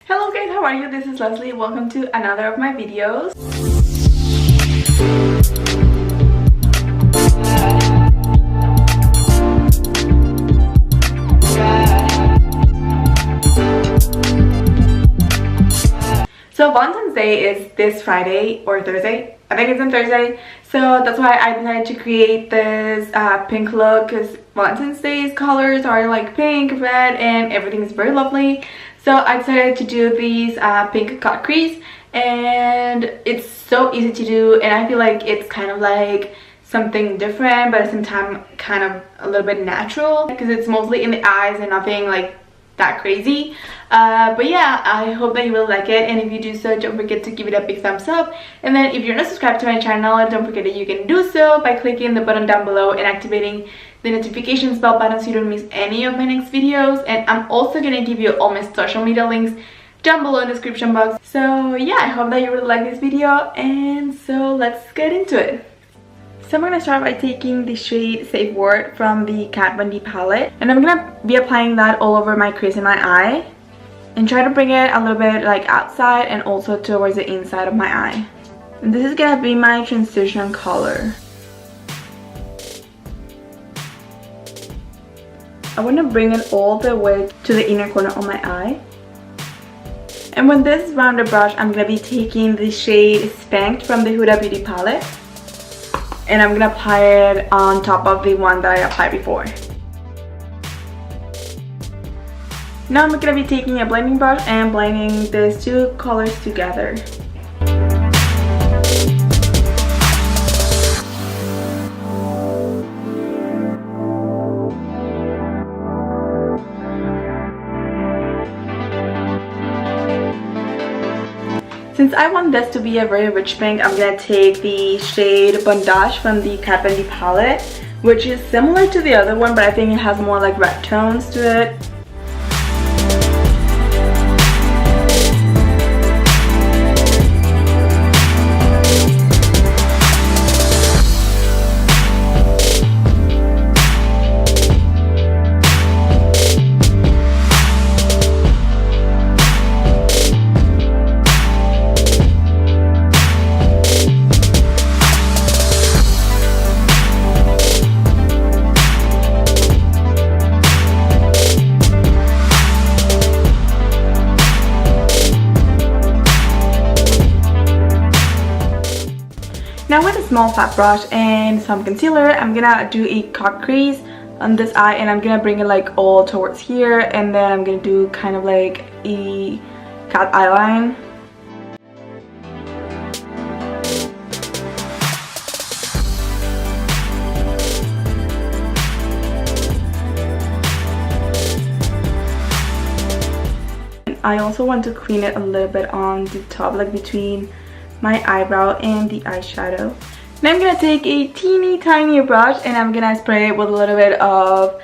Hello guys, how are you? This is Leslie. Welcome to another of my videos. So Valentine's Day is this Friday or Thursday. I think it's on Thursday. So that's why I decided to create this pink look, because Valentine's Day's colors are like pink, red, and everything is very lovely. So I decided to do these pink cut crease, and it's so easy to do, and I feel like it's kind of like something different but at the same time kind of a little bit natural, because it's mostly in the eyes and nothing like that crazy. But yeah, I hope that you will like it, and if you do so, don't forget to give it a big thumbs up. And then if you're not subscribed to my channel, don't forget that you can do so by clicking the button down below and activating the notifications bell button so you don't miss any of my next videos. And I'm also gonna give you all my social media links down below in the description box. So yeah, I hope that you really like this video, and so let's get into it. So I'm going to start by taking the shade Safe Word from the Kat Von D palette, and I'm going to be applying that all over my crease in my eye and try to bring it a little bit like outside and also towards the inside of my eye. And this is going to be my transition color. I want to bring it all the way to the inner corner of my eye. And with this rounded brush, I'm going to be taking the shade Spanked from the Huda Beauty palette, and I'm gonna apply it on top of the one that I applied before. Now I'm gonna be taking a blending brush and blending these two colors together. Since I want this to be a very rich pink, I'm going to take the shade Bondage from the Kat Von D palette, which is similar to the other one, but I think it has more like red tones to it. Now with a small flat brush and some concealer, I'm gonna do a cut crease on this eye, and I'm gonna bring it like all towards here, and then I'm gonna do kind of like a cat eyeline. I also want to clean it a little bit on the top, like between my eyebrow and the eyeshadow. Now I'm gonna take a teeny tiny brush, and I'm gonna spray it with a little bit of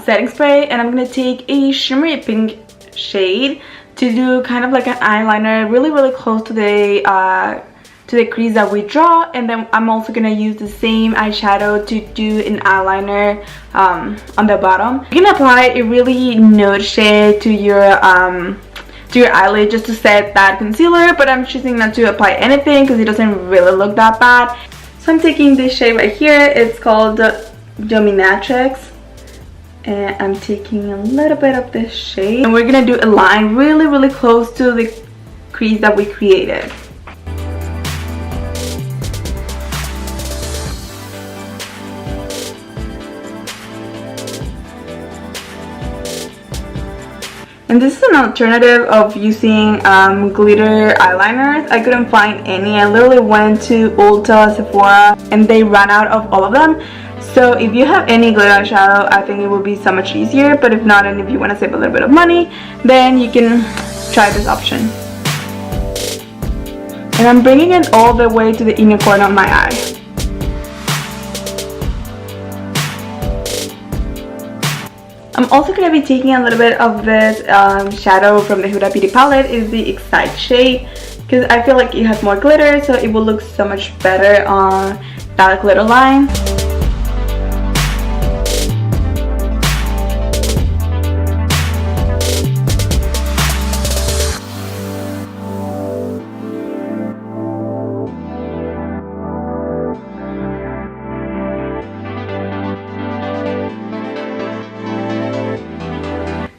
setting spray, and I'm gonna take a shimmery pink shade to do kind of like an eyeliner really close to the crease that we draw. And then I'm also gonna use the same eyeshadow to do an eyeliner on the bottom. You're gonna apply a really nude shade to your eyelid just to set that concealer, but I'm choosing not to apply anything because it doesn't really look that bad. So I'm taking this shade right here. It's called Dominatrix, and I'm taking a little bit of this shade, and we're gonna do a line really close to the crease that we created. And this is an alternative of using glitter eyeliners. I couldn't find any. I literally went to Ulta, Sephora, and they ran out of all of them. So if you have any glitter eyeshadow, I think it would be so much easier. But if not, and if you want to save a little bit of money, then you can try this option. And I'm bringing it all the way to the inner corner of my eye. I'm also going to be taking a little bit of this shadow from the Huda Beauty palette. It's the Excite shade, because I feel like it has more glitter, so it will look so much better on that glitter line.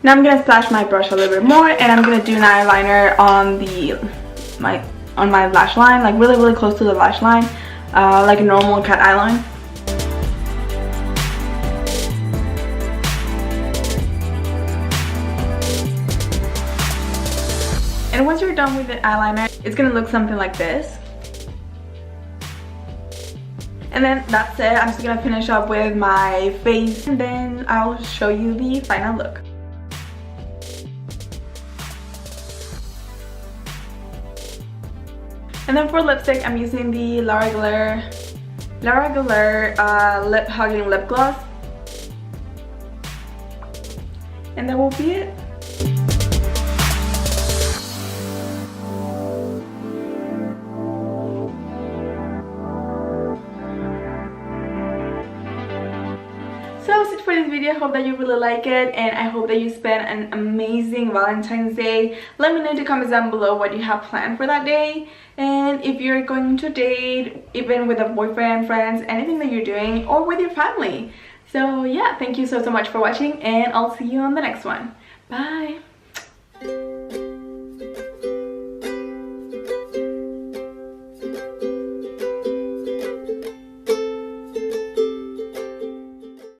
Now I'm gonna splash my brush a little bit more, and I'm gonna do an eyeliner on my lash line, like really close to the lash line, like a normal cat eye line. And once you're done with the eyeliner, it's gonna look something like this. And then that's it. I'm just gonna finish up with my face, and then I'll show you the final look. And then for lipstick, I'm using the Lara Geller Lip Hugging Lip Gloss. And that will be it. So that's it for this video. I hope that you really like it, and I hope that you spend an amazing Valentine's Day. Let me know in the comments down below what you have planned for that day, and if you're going to date, even with a boyfriend, friends, anything that you're doing, or with your family. So yeah, thank you so much for watching, and I'll see you on the next one. Bye.